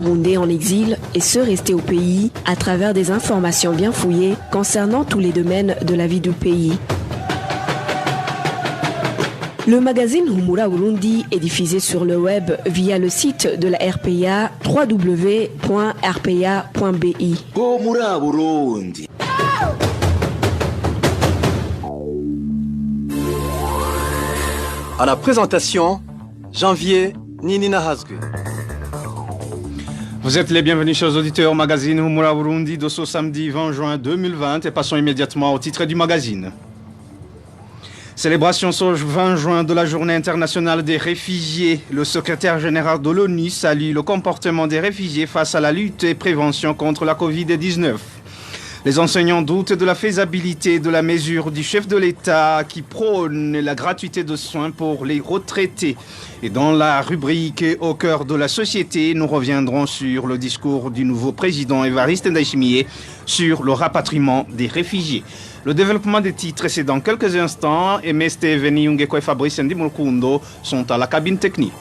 Burundais en exil et ceux restés au pays à travers des informations bien fouillées concernant tous les domaines de la vie du pays. Le magazine Humura Burundi est diffusé sur le web via le site de la RPA www.rpa.bi. Humura Burundi. À la présentation, Janvier Ninina Hazgue. Vous êtes les bienvenus, chers auditeurs, au magazine Humura Burundi de ce samedi 20 juin 2020 et passons immédiatement au titre du magazine. Célébration ce 20 juin de la Journée internationale des réfugiés. Le secrétaire général de l'ONU salue le comportement des réfugiés face à la lutte et prévention contre la Covid-19. Les enseignants doutent de la faisabilité de la mesure du chef de l'État qui prône la gratuité de soins pour les retraités. Et dans la rubrique Au cœur de la société, nous reviendrons sur le discours du nouveau président Évariste Ndayishimiye sur le rapatriement des réfugiés. Le développement des titres, c'est dans quelques instants. Et Steveni Ungeko et Fabrice Ndimulkundo sont à la cabine technique.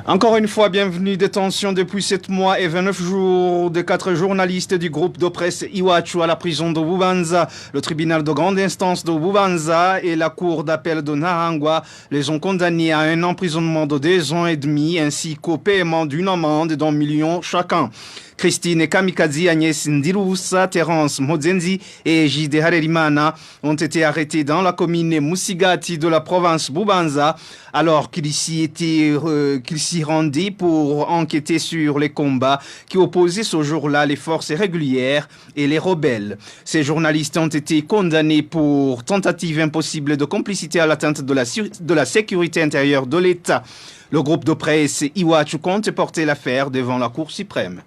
Encore une fois, bienvenue. Détention depuis 7 mois et 29 jours de 4 journalistes du groupe de presse Iwachu à la prison de Bubanza. Le tribunal de grande instance de Bubanza et la cour d'appel de Nahangwa les ont condamnés à un emprisonnement de 2 ans et demi ainsi qu'au paiement d'une amende d'1 million chacun. Christine Kamikazi, Agnès Ndiroussa, Terence Mozenzi et Jide Harerimana ont été arrêtés dans la commune Musigati de la province Bubanza alors qu'ils s'y rendaient pour enquêter sur les combats qui opposaient ce jour-là les forces régulières et les rebelles. Ces journalistes ont été condamnés pour tentative impossible de complicité à l'atteinte de la sécurité intérieure de l'État. Le groupe de presse Iwachu compte porter l'affaire devant la Cour suprême.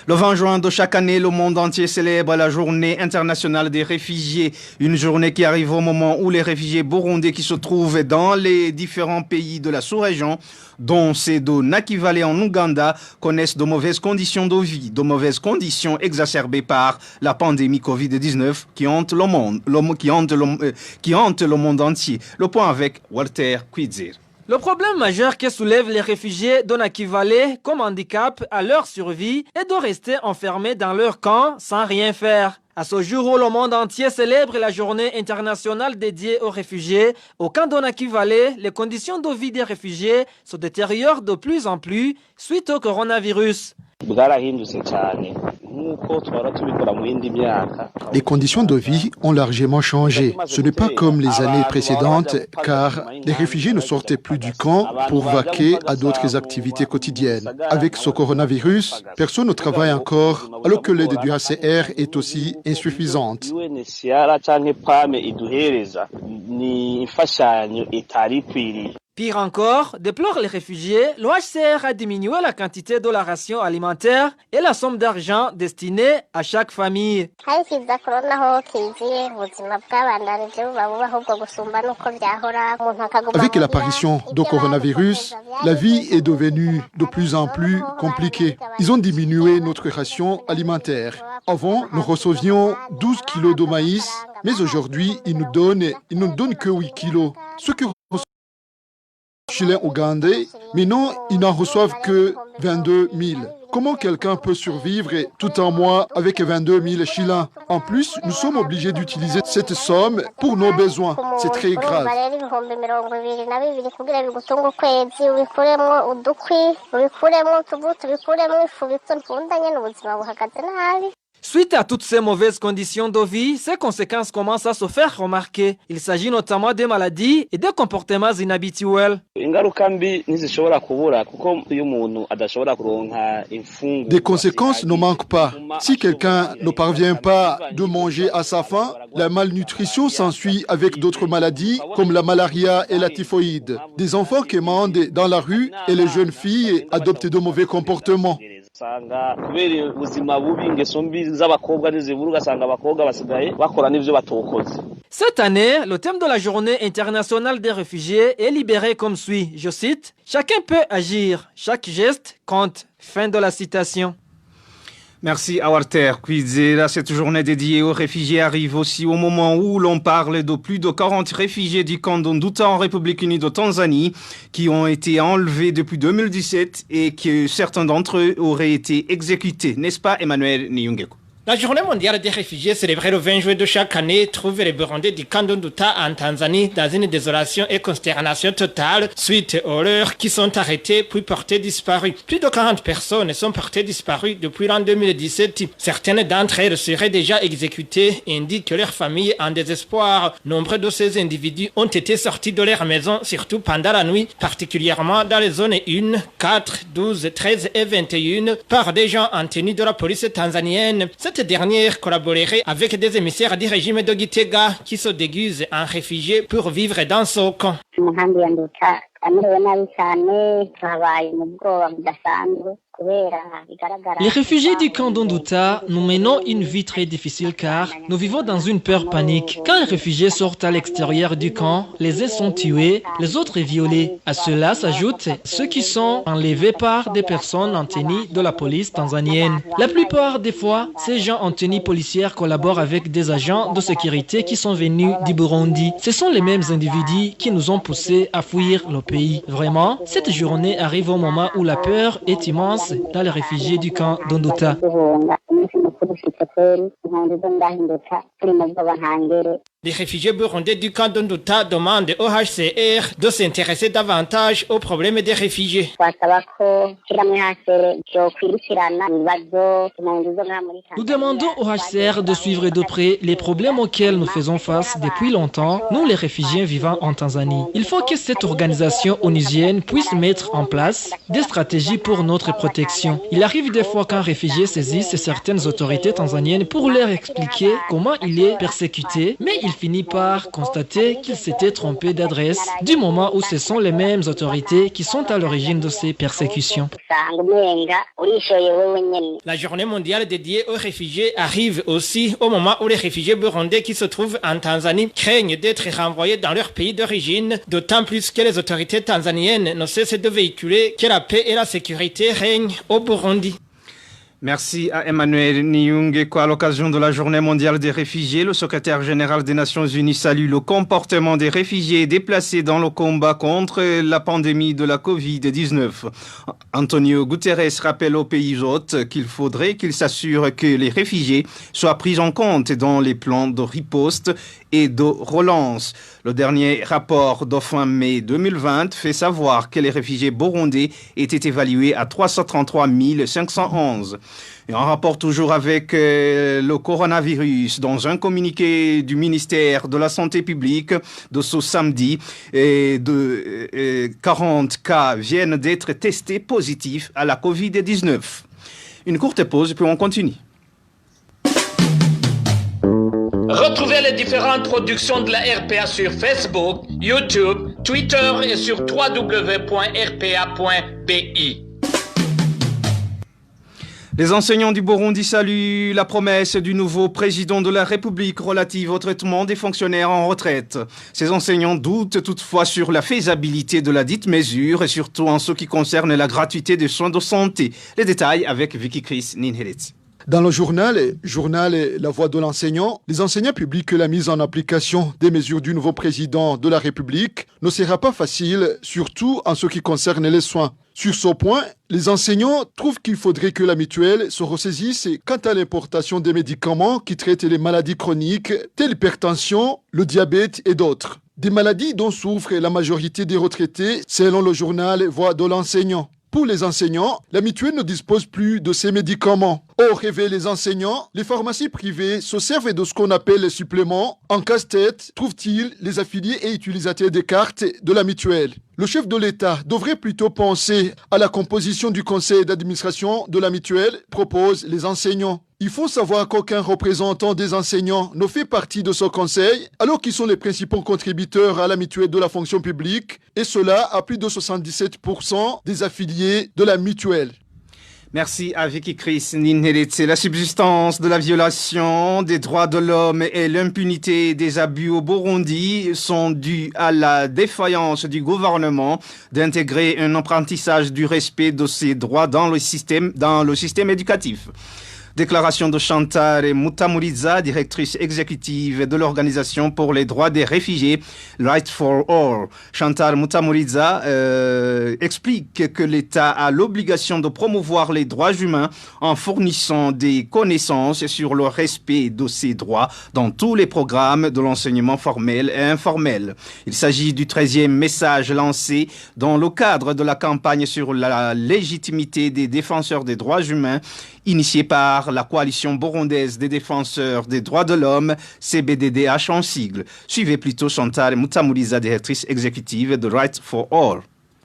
Le 20 juin de chaque année, le monde entier célèbre la journée internationale des réfugiés. Une journée qui arrive au moment où les réfugiés burundais qui se trouvent dans les différents pays de la sous-région, dont ceux de Nakivale en Ouganda, connaissent de mauvaises conditions de vie, de mauvaises conditions exacerbées par la pandémie Covid-19 qui hante le monde entier. Le point avec Walter Kwizir. Le problème majeur que soulèvent les réfugiés de Nakivale comme handicap à leur survie est de rester enfermés dans leur camp sans rien faire. À ce jour où le monde entier célèbre la journée internationale dédiée aux réfugiés, au camp de Nakivale, les conditions de vie des réfugiés se détériorent de plus en plus suite au coronavirus. Les conditions de vie ont largement changé. Ce n'est pas comme les années précédentes, car les réfugiés ne sortaient plus du camp pour vaquer à d'autres activités quotidiennes. Avec ce coronavirus, personne ne travaille encore, alors que l'aide du HCR est aussi insuffisante. Pire encore, déplorent les réfugiés, l'OHCR a diminué la quantité de la ration alimentaire et la somme d'argent destinée à chaque famille. Avec l'apparition du coronavirus, la vie est devenue de plus en plus compliquée. Ils ont diminué notre ration alimentaire. Avant, nous recevions 12 kilos de maïs, mais aujourd'hui, ils ne donnent que 8 kilos. Ce que Chiliens ougandais, mais non, ils n'en reçoivent que 22 000. Comment quelqu'un peut survivre tout un mois avec 22 000 Chiliens? En plus, nous sommes obligés d'utiliser cette somme pour nos besoins. C'est très grave. Suite à toutes ces mauvaises conditions de vie, ces conséquences commencent à se faire remarquer. Il s'agit notamment des maladies et des comportements inhabituels. Des conséquences ne manquent pas. Si quelqu'un ne parvient pas de manger à sa faim, la malnutrition s'ensuit avec d'autres maladies comme la malaria et la typhoïde. Des enfants qui mendent dans la rue et les jeunes filles adoptent de mauvais comportements. Cette année, le thème de la journée internationale des réfugiés est libéré comme suit, je cite, « Chacun peut agir, chaque geste compte ». Fin de la citation. Merci à Walter Kwizera. Cette journée dédiée aux réfugiés arrive aussi au moment où l'on parle de plus de 40 réfugiés du camp d'Nduta en République unie de Tanzanie qui ont été enlevés depuis 2017 et que certains d'entre eux auraient été exécutés. N'est-ce pas, Emmanuel Niyungeko? La journée mondiale des réfugiés célébrée le 20 juillet de chaque année trouve les Burundais du camp d'Nduta en Tanzanie dans une désolation et consternation totale suite aux leurs qui sont arrêtés puis portés disparus. Plus de 40 personnes sont portées disparues depuis l'an 2017. Certaines d'entre elles seraient déjà exécutées et indiquent que leurs familles en désespoir. Nombre de ces individus ont été sortis de leur maison, surtout pendant la nuit, particulièrement dans les zones 1, 4, 12, 13 et 21, par des gens en tenue de la police tanzanienne. Cette dernière collaborerait avec des émissaires du régime de Gitega qui se déguisent en réfugiés pour vivre dans ce camp. Les réfugiés du camp d'Nduta, nous menons une vie très difficile car nous vivons dans une peur panique. Quand les réfugiés sortent à l'extérieur du camp, les uns sont tués, les autres violés. À cela s'ajoutent ceux qui sont enlevés par des personnes en tenue de la police tanzanienne. La plupart des fois, ces gens en tenue policière collaborent avec des agents de sécurité qui sont venus du Burundi. Ce sont les mêmes individus qui nous ont poussés à fuir le pays. Vraiment, cette journée arrive au moment où la peur est immense dans les réfugiés du camp d'Nduta. Les réfugiés burundais du camp d'Nduta demandent au HCR de s'intéresser davantage aux problèmes des réfugiés. Nous demandons au HCR de suivre de près les problèmes auxquels nous faisons face depuis longtemps, nous les réfugiés vivant en Tanzanie. Il faut que cette organisation onusienne puisse mettre en place des stratégies pour notre protection. Il arrive des fois qu'un réfugié saisisse certaines autorités tanzaniennes pour leur expliquer comment il est persécuté, mais il finit par constater qu'il s'était trompé d'adresse du moment où ce sont les mêmes autorités qui sont à l'origine de ces persécutions. La journée mondiale dédiée aux réfugiés arrive aussi au moment où les réfugiés burundais qui se trouvent en Tanzanie craignent d'être renvoyés dans leur pays d'origine, d'autant plus que les autorités tanzaniennes ne cessent de véhiculer que la paix et la sécurité règnent au Burundi. Merci à Emmanuel Niyungeko. À l'occasion de la Journée mondiale des réfugiés, le secrétaire général des Nations Unies salue le comportement des réfugiés déplacés dans le combat contre la pandémie de la Covid-19. Antonio Guterres rappelle aux pays hôtes qu'il faudrait qu'ils s'assurent que les réfugiés soient pris en compte dans les plans de riposte et de relance. Le dernier rapport de fin mai 2020 fait savoir que les réfugiés burundais étaient évalués à 333 511. Et en rapport toujours avec le coronavirus, dans un communiqué du ministère de la Santé publique de ce samedi, 40 cas viennent d'être testés positifs à la Covid-19. Une courte pause, puis on continue. Retrouvez les différentes productions de la RPA sur Facebook, YouTube, Twitter et sur www.rpa.bi. Les enseignants du Burundi saluent la promesse du nouveau président de la République relative au traitement des fonctionnaires en retraite. Ces enseignants doutent toutefois sur la faisabilité de la dite mesure et surtout en ce qui concerne la gratuité des soins de santé. Les détails avec Vicky Chris Ninheritz. Dans le journal La Voix de l'enseignant, les enseignants publient que la mise en application des mesures du nouveau président de la République ne sera pas facile, surtout en ce qui concerne les soins. Sur ce point, les enseignants trouvent qu'il faudrait que la mutuelle se ressaisisse quant à l'importation des médicaments qui traitent les maladies chroniques, telles l'hypertension, le diabète et d'autres. Des maladies dont souffrent la majorité des retraités, selon le journal Voix de l'enseignant. Pour les enseignants, la mutuelle ne dispose plus de ces médicaments. Or, révèlent les enseignants, les pharmacies privées se servent de ce qu'on appelle les suppléments. En casse-tête, trouvent-ils les affiliés et utilisateurs des cartes de la mutuelle. Le chef de l'État devrait plutôt penser à la composition du conseil d'administration de la mutuelle, proposent les enseignants. Il faut savoir qu'aucun représentant des enseignants ne fait partie de ce conseil, alors qu'ils sont les principaux contributeurs à la mutuelle de la fonction publique, et cela à plus de 77% des affiliés de la mutuelle. Merci à Vicky Chris Ninheritz. La subsistance de la violation des droits de l'homme et l'impunité des abus au Burundi sont dues à la défaillance du gouvernement d'intégrer un apprentissage du respect de ces droits dans le système éducatif. Déclaration de Chantal Mutamuriza, directrice exécutive de l'Organisation pour les droits des réfugiés, Right for All. Chantal Mutamuriza explique que l'État a l'obligation de promouvoir les droits humains en fournissant des connaissances sur le respect de ces droits dans tous les programmes de l'enseignement formel et informel. Il s'agit du 13e message lancé dans le cadre de la campagne sur la légitimité des défenseurs des droits humains initiée par la coalition burundaise des défenseurs des droits de l'homme, CBDDH en sigle. Suivez plutôt Chantal Mutamuriza, directrice exécutive de Right for All.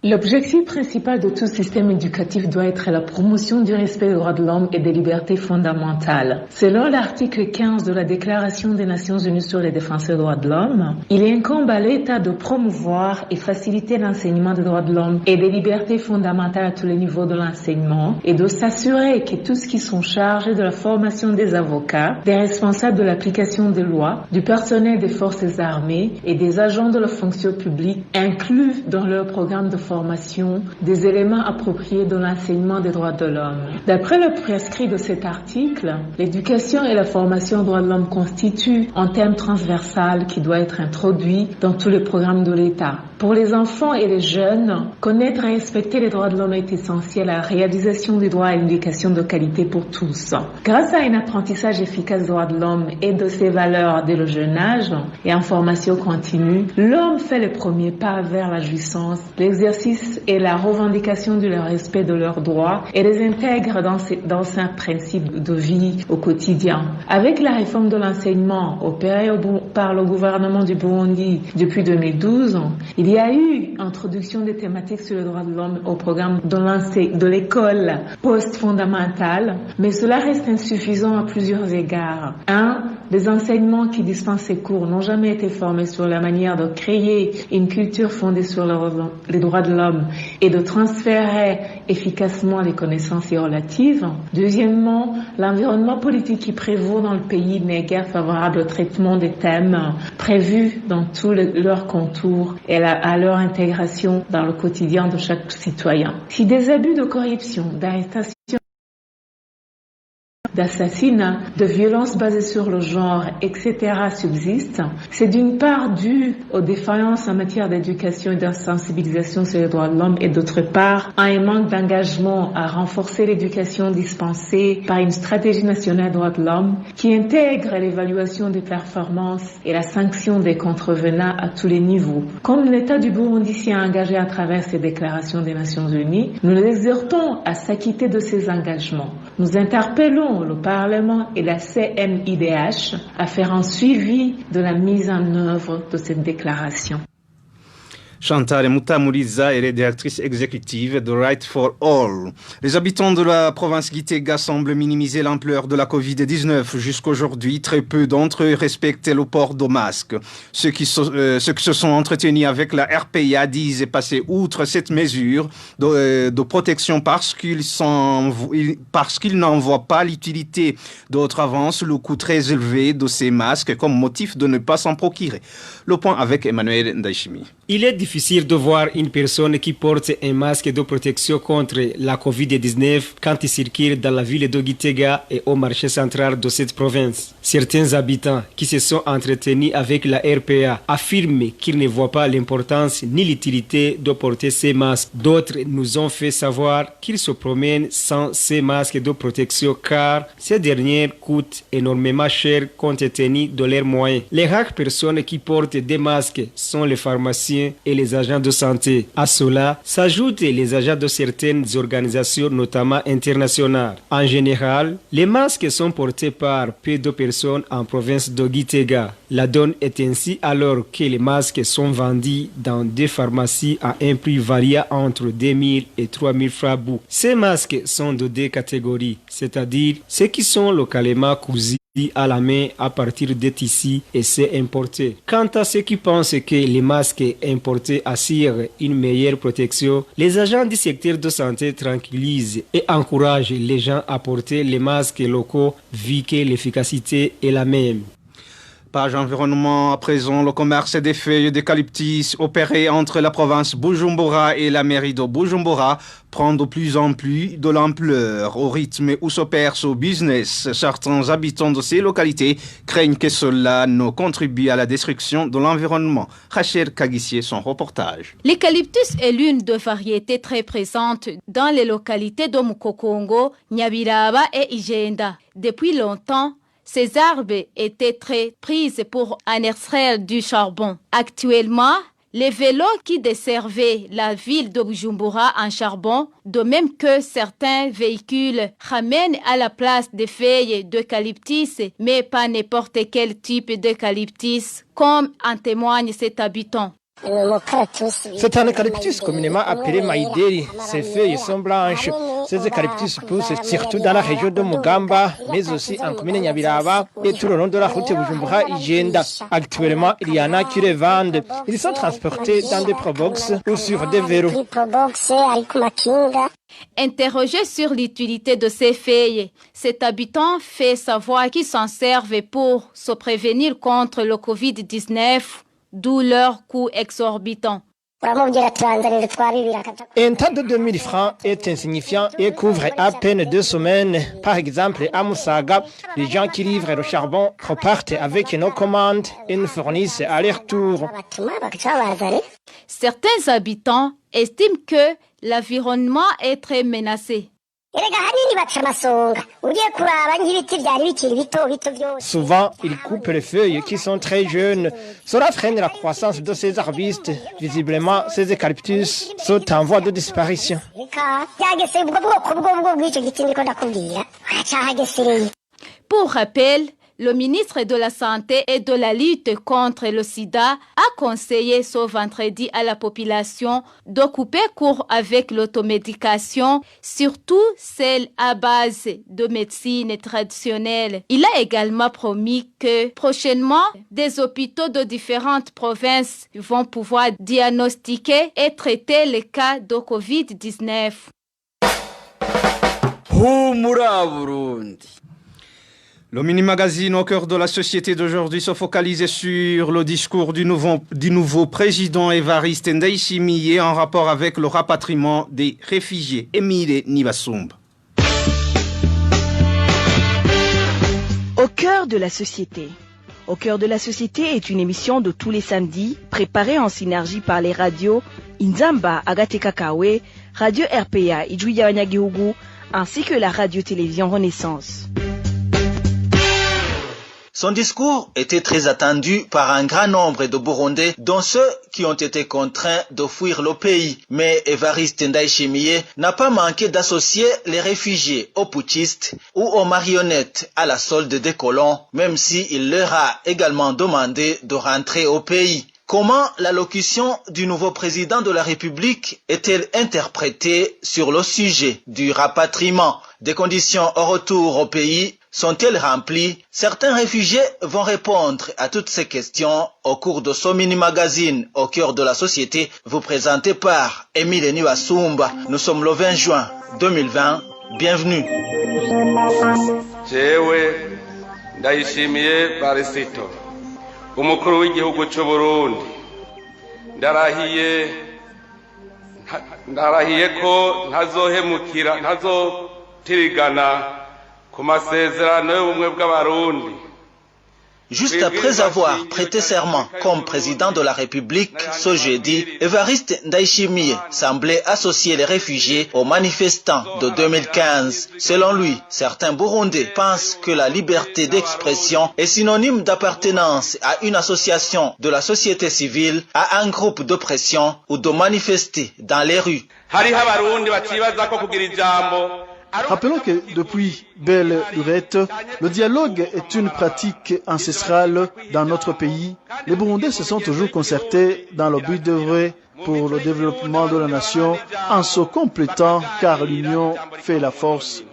L'objectif principal de tout système éducatif doit être la promotion du respect des droits de l'homme et des libertés fondamentales. Selon l'article 15 de la Déclaration des Nations Unies sur les défenseurs des droits de l'homme, il incombe à l'État de promouvoir et faciliter l'enseignement des droits de l'homme et des libertés fondamentales à tous les niveaux de l'enseignement et de s'assurer que tous qui sont chargés de la formation des avocats, des responsables de l'application des lois, du personnel des forces armées et des agents de la fonction publique incluent dans leur programme de formation des éléments appropriés de l'enseignement des droits de l'homme. D'après le prescrit de cet article, l'éducation et la formation aux droits de l'homme constituent un thème transversal qui doit être introduit dans tous les programmes de l'État. Pour les enfants et les jeunes, connaître et respecter les droits de l'homme est essentiel à la réalisation des droits à une éducation de qualité pour tous. Grâce à un apprentissage efficace des droits de l'homme et de ses valeurs dès le jeune âge et en formation continue, l'homme fait le premier pas vers la jouissance, l'exercice et la revendication du respect de leurs droits et les intègre dans ses principes de vie au quotidien. Avec la réforme de l'enseignement opérée par le gouvernement du Burundi depuis 2012, il y a eu introduction des thématiques sur les droits de l'homme au programme de l'école post-fondamentale, mais cela reste insuffisant à plusieurs égards. Les enseignements qui dispensent ces cours n'ont jamais été formés sur la manière de créer une culture fondée sur les droits de l'homme et de transférer efficacement les connaissances relatives. Deuxièmement, l'environnement politique qui prévaut dans le pays n'est guère favorable au traitement des thèmes prévus dans tous leurs contours et à leur intégration dans le quotidien de chaque citoyen. Si des abus de corruption, d'arrestation, d'assassinats, de violences basées sur le genre, etc. subsistent, c'est d'une part dû aux défaillances en matière d'éducation et de sensibilisation sur les droits de l'homme et d'autre part à un manque d'engagement à renforcer l'éducation dispensée par une stratégie nationale des droits de l'homme qui intègre l'évaluation des performances et la sanction des contrevenants à tous les niveaux. Comme l'État du Burundi s'y a engagé à travers ces déclarations des Nations Unies, nous l'exhortons à s'acquitter de ces engagements. Nous interpellons le Parlement et la CNIDH à faire un suivi de la mise en œuvre de cette déclaration. Chantal Mutamuriza est directrice exécutive de Right for All. Les habitants de la province Gitega semblent minimiser l'ampleur de la Covid-19. Jusqu'aujourd'hui, très peu d'entre eux respectent le port de masque. Ceux qui se sont entretenus avec la RPA disent passer outre cette mesure de protection parce qu'ils n'en voient pas l'utilité. D'autres avancent le coût très élevé de ces masques comme motif de ne pas s'en procurer. Le point avec Emmanuel Ndaishimi. Il est difficile de voir une personne qui porte un masque de protection contre la Covid-19 quand il circule dans la ville de Gitega et au marché central de cette province. Certains habitants qui se sont entretenus avec la RPA affirment qu'ils ne voient pas l'importance ni l'utilité de porter ces masques. D'autres nous ont fait savoir qu'ils se promènent sans ces masques de protection car ces derniers coûtent énormément cher compte tenu de leurs moyens. Les rares personnes qui portent des masques sont les pharmaciens et les agents de santé. À cela s'ajoutent les agents de certaines organisations, notamment internationales. En général, les masques sont portés par peu de personnes en province de Gitega. La donne est ainsi alors que les masques sont vendus dans des pharmacies à un prix variant entre 2000 et 3000 francs. Ces masques sont de deux catégories, c'est-à-dire ceux qui sont localement cousus à la main à partir des tissus et c'est importé. Quant à ceux qui pensent que les masques importés assurent une meilleure protection, les agents du secteur de santé tranquillisent et encouragent les gens à porter les masques locaux vu que l'efficacité est la même. Page environnement à présent, le commerce des feuilles d'eucalyptus opéré entre la province Bujumbura et la mairie de Bujumbura prend de plus en plus de l'ampleur au rythme où s'opère ce business. Certains habitants de ces localités craignent que cela ne contribue à la destruction de l'environnement. Rachel Kagissier, son reportage. L'eucalyptus est l'une des variétés très présentes dans les localités de Mukokongo, Nyabiraba et Igenda. Depuis longtemps, ces arbres étaient très prises pour en extraire du charbon. Actuellement, les vélos qui desservaient la ville de Bujumbura en charbon, de même que certains véhicules, ramènent à la place des feuilles d'eucalyptus, mais pas n'importe quel type d'eucalyptus, comme en témoigne cet habitant. C'est un eucalyptus communément appelé maïderi. Ses feuilles sont blanches. Ces eucalyptus poussent surtout dans la région de Mugamba, mais aussi en commune Nyabiraba et tout le long de la route Bujumbura-Igenda. Actuellement, il y en a qui les vendent. Ils sont transportés dans des probox ou sur des vélos. Interrogé sur l'utilité de ces feuilles, cet habitant fait savoir qu'ils s'en servent pour se prévenir contre le Covid-19, d'où leur coût exorbitant. Un tas de 2000 francs est insignifiant et couvre à peine 2 semaines. Par exemple, à Musaga, les gens qui livrent le charbon repartent avec nos commandes et nous fournissent aller-retour. Certains habitants estiment que l'environnement est très menacé. Souvent, ils coupent les feuilles qui sont très jeunes. Cela freine la croissance de ces arbustes. Visiblement, ces eucalyptus sont en voie de disparition. Pour rappel, le ministre de la Santé et de la lutte contre le sida a conseillé ce vendredi à la population de couper court avec l'automédication, surtout celle à base de médecine traditionnelle. Il a également promis que prochainement, des hôpitaux de différentes provinces vont pouvoir diagnostiquer et traiter les cas de Covid-19. Le mini-magazine au cœur de la société d'aujourd'hui se focalise sur le discours du nouveau président Évariste Ndayishimiye en rapport avec le rapatriement des réfugiés. Emile Nibasumba. Au cœur de la société. Au cœur de la société est une émission de tous les samedis, préparée en synergie par les radios Inzamba, Agate Kakawe, Radio RPA, Ijuya Wanyagihugu, ainsi que la radio-télévision Renaissance. Son discours était très attendu par un grand nombre de Burundais, dont ceux qui ont été contraints de fuir le pays. Mais Évariste Ndayishimiye n'a pas manqué d'associer les réfugiés aux putschistes ou aux marionnettes à la solde des colons, même s'il leur a également demandé de rentrer au pays. Comment l'allocution du nouveau président de la République est-elle interprétée sur le sujet du rapatriement? Des conditions au retour au pays sont-elles remplies? Certains réfugiés vont répondre à toutes ces questions au cours de ce mini-magazine au cœur de la société, vous présenté par Emile Nibasumba. Nous sommes le 20 juin 2020. Bienvenue. Jewe Ndayishimiye Barisito, umukuru w'igihugu cy'u Burundi, ndarahiye ko ntazotirigana ku masezerano y'ubumwe bw'abarundi. Juste après avoir prêté serment comme président de la République ce jeudi, Évariste Ndayishimiye semblait associer les réfugiés aux manifestants de 2015. Selon lui, certains Burundais pensent que la liberté d'expression est synonyme d'appartenance à une association de la société civile, à un groupe de pression ou de manifester dans les rues. Rappelons que depuis belle lurette, le dialogue est une pratique ancestrale dans notre pays. Les Burundais se sont toujours concertés dans le but d'œuvrer pour le développement de la nation en se complétant car l'union fait la force.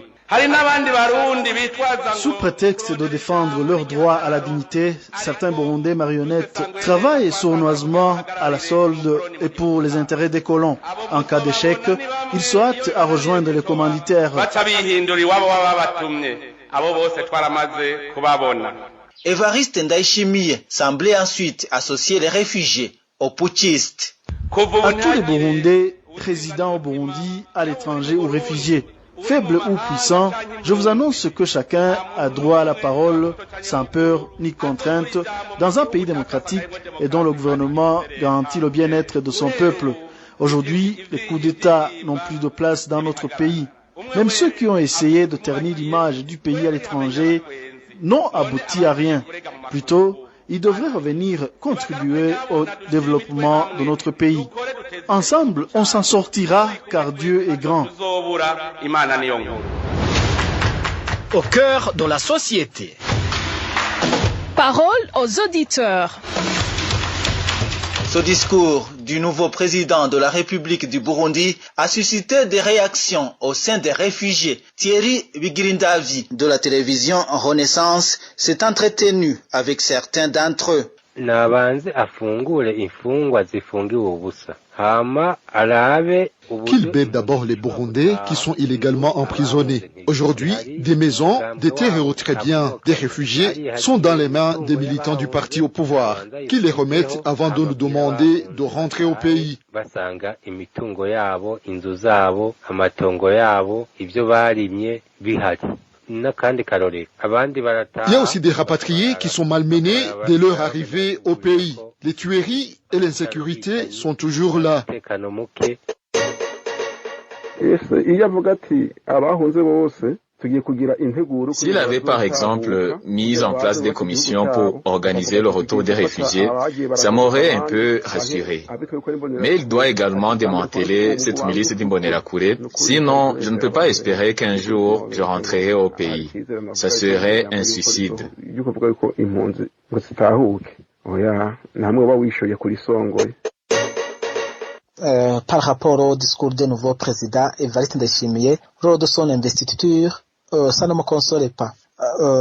Sous prétexte de défendre leurs droits à la dignité, certains Burundais marionnettes travaillent sournoisement à la solde et pour les intérêts des colons. En cas d'échec, ils se hâtent à rejoindre les commanditaires. Évariste Ndayishimiye semblait ensuite associer les réfugiés aux putschistes. À tous les Burundais résidant au Burundi, à l'étranger ou réfugiés, faibles ou puissants, je vous annonce que chacun a droit à la parole sans peur ni contrainte dans un pays démocratique et dont le gouvernement garantit le bien-être de son peuple. Aujourd'hui, les coups d'État n'ont plus de place dans notre pays. Même ceux qui ont essayé de ternir l'image du pays à l'étranger n'ont abouti à rien. Plutôt, ils devraient revenir contribuer au développement de notre pays. Ensemble, on s'en sortira car Dieu est grand. Au cœur de la société. Parole aux auditeurs. Ce discours du nouveau président de la République du Burundi a suscité des réactions au sein des réfugiés. Thierry Bigirindavi de la télévision Renaissance s'est entretenu avec certains d'entre eux. Qu'il baie d'abord les Burundais qui sont illégalement emprisonnés. Aujourd'hui, des maisons, des terres et autres biens des réfugiés sont dans les mains des militants du parti au pouvoir. Qu'ils les remettent avant de nous demander de rentrer au pays. Il y a aussi des rapatriés qui sont malmenés dès leur arrivée au pays. Les tueries et l'insécurité sont toujours là. S'il avait par exemple mis en place des commissions pour organiser le retour des réfugiés, ça m'aurait un peu rassuré. Mais il doit également démanteler cette milice d'Imbonerakure, sinon je ne peux pas espérer qu'un jour je rentrerai au pays. Ça serait un suicide. Par rapport au discours du nouveau président Évariste Ndayishimiye, lors de son investiture, ça ne me console pas.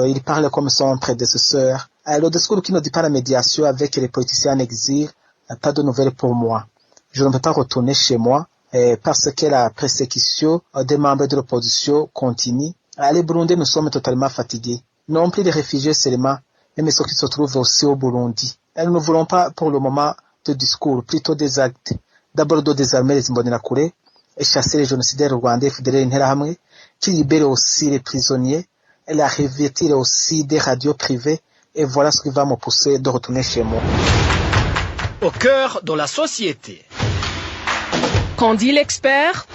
Il parle comme son prédécesseur. Le discours qui ne dit pas la médiation avec les politiciens en exil n'a pas de nouvelles pour moi. Je ne peux pas retourner chez moi parce que la persécution des membres de l'opposition continue. Les Burundais, nous sommes totalement fatigués. Non plus les réfugiés seulement, mais ceux qui se trouvent aussi au Burundi. Nous ne voulons pas pour le moment de discours, plutôt des actes. D'abord de désarmer les Imbonerakure et chasser les génocidaires rwandais fédérés Interahamwe, qui libèrent aussi les prisonniers et la revêtir aussi des radios privées, et voilà ce qui va me pousser de retourner chez moi. Au cœur de la société. Qu'en dit l'expert?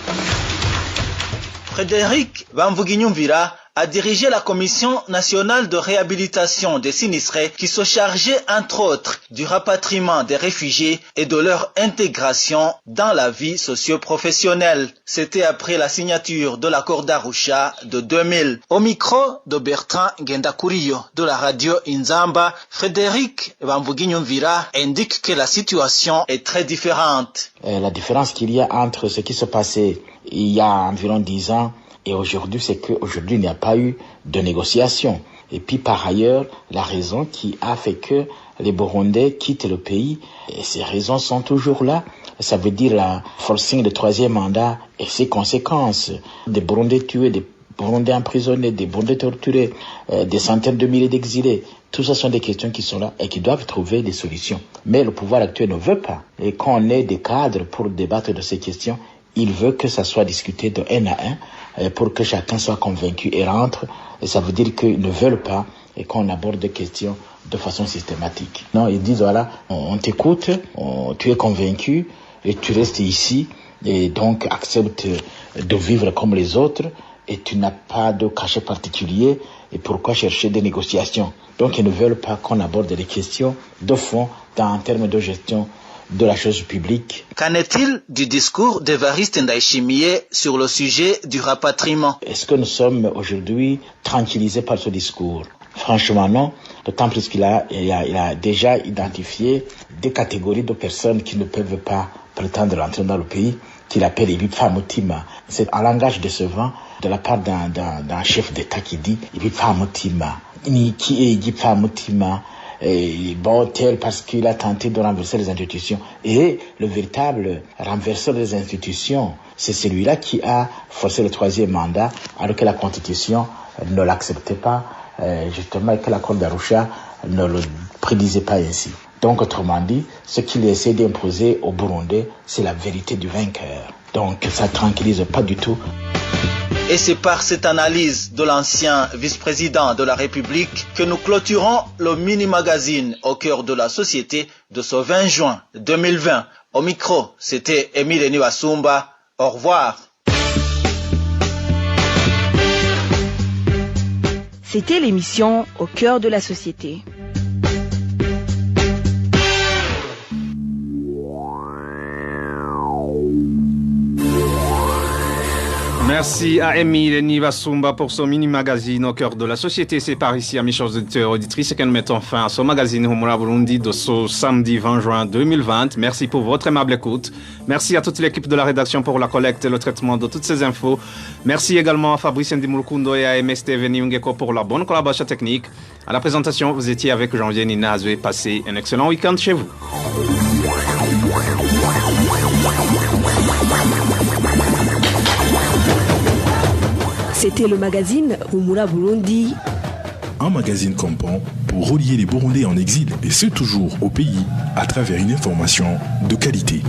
Frédéric Bamvuginyumvira a dirigé la Commission nationale de réhabilitation des sinistrés qui se chargeait entre autres du rapatriement des réfugiés et de leur intégration dans la vie socio-professionnelle. C'était après la signature de l'accord d'Arusha de 2000. Au micro de Bertrand Ngendakuriyo de la radio Inzamba, Frédéric Bamvuginyumvira indique que la situation est très différente. La différence qu'il y a entre ce qui se passait il y a environ 10 ans et aujourd'hui, c'est qu'aujourd'hui, il n'y a pas eu de négociation. Et puis, par ailleurs, la raison qui a fait que les Burundais quittent le pays, et ces raisons sont toujours là. Ça veut dire la forcing de troisième mandat et ses conséquences. Des Burundais tués, des Burundais emprisonnés, des Burundais torturés, des centaines de milliers d'exilés. Tout ça sont des questions qui sont là et qui doivent trouver des solutions. Mais le pouvoir actuel ne veut pas. Et quand on ait des cadres pour débattre de ces questions, il veut que ça soit discuté de un à un pour que chacun soit convaincu et rentre. Et ça veut dire qu'ils ne veulent pas et qu'on aborde des questions de façon systématique. Non, ils disent voilà, on t'écoute, tu es convaincu et tu restes ici et donc accepte de vivre comme les autres et tu n'as pas de cachet particulier et pourquoi chercher des négociations. Donc ils ne veulent pas qu'on aborde les questions de fond en termes de gestion de la chose publique. Qu'en est-il du discours d'Évariste Ndayishimiye sur le sujet du rapatriement? Est-ce que nous sommes aujourd'hui tranquillisés par ce discours? Franchement non, d'autant plus qu'il a déjà identifié des catégories de personnes qui ne peuvent pas prétendre entrer dans le pays, qu'il appelle Ibipfamutima. C'est un langage décevant de la part d'un chef d'État qui dit Ibipfamutima. Qui est Ibipfamutima? Tel parce qu'il a tenté de renverser les institutions. Et le véritable renverseur des institutions, c'est celui-là qui a forcé le troisième mandat, alors que la Constitution ne l'acceptait pas, justement, et que l'accord d'Arusha ne le prédisait pas ainsi. Donc, autrement dit, ce qu'il essaie d'imposer aux Burundais, c'est la vérité du vainqueur. Donc, ça ne tranquillise pas du tout. Et c'est par cette analyse de l'ancien vice-président de la République que nous clôturons le mini-magazine au cœur de la société de ce 20 juin 2020. Au micro, c'était Émile Niwasumba. Au revoir. C'était l'émission Au cœur de la société. Merci à Émile Niwasumba pour ce mini-magazine au cœur de la société. C'est par ici, amis chers auditeurs et auditrices, que nous mettons fin à ce magazine Humura Burundi de ce samedi 20 juin 2020. Merci pour votre aimable écoute. Merci à toute l'équipe de la rédaction pour la collecte et le traitement de toutes ces infos. Merci également à Fabrice Ndimulukundo et à MST Veniungeko pour la bonne collaboration technique. À la présentation, vous étiez avec Janvier Nina Azoué. Passez un excellent week-end chez vous. C'était le magazine Humura Burundi. Un magazine comprend pour relier les Burundais en exil, et ce toujours au pays, à travers une information de qualité.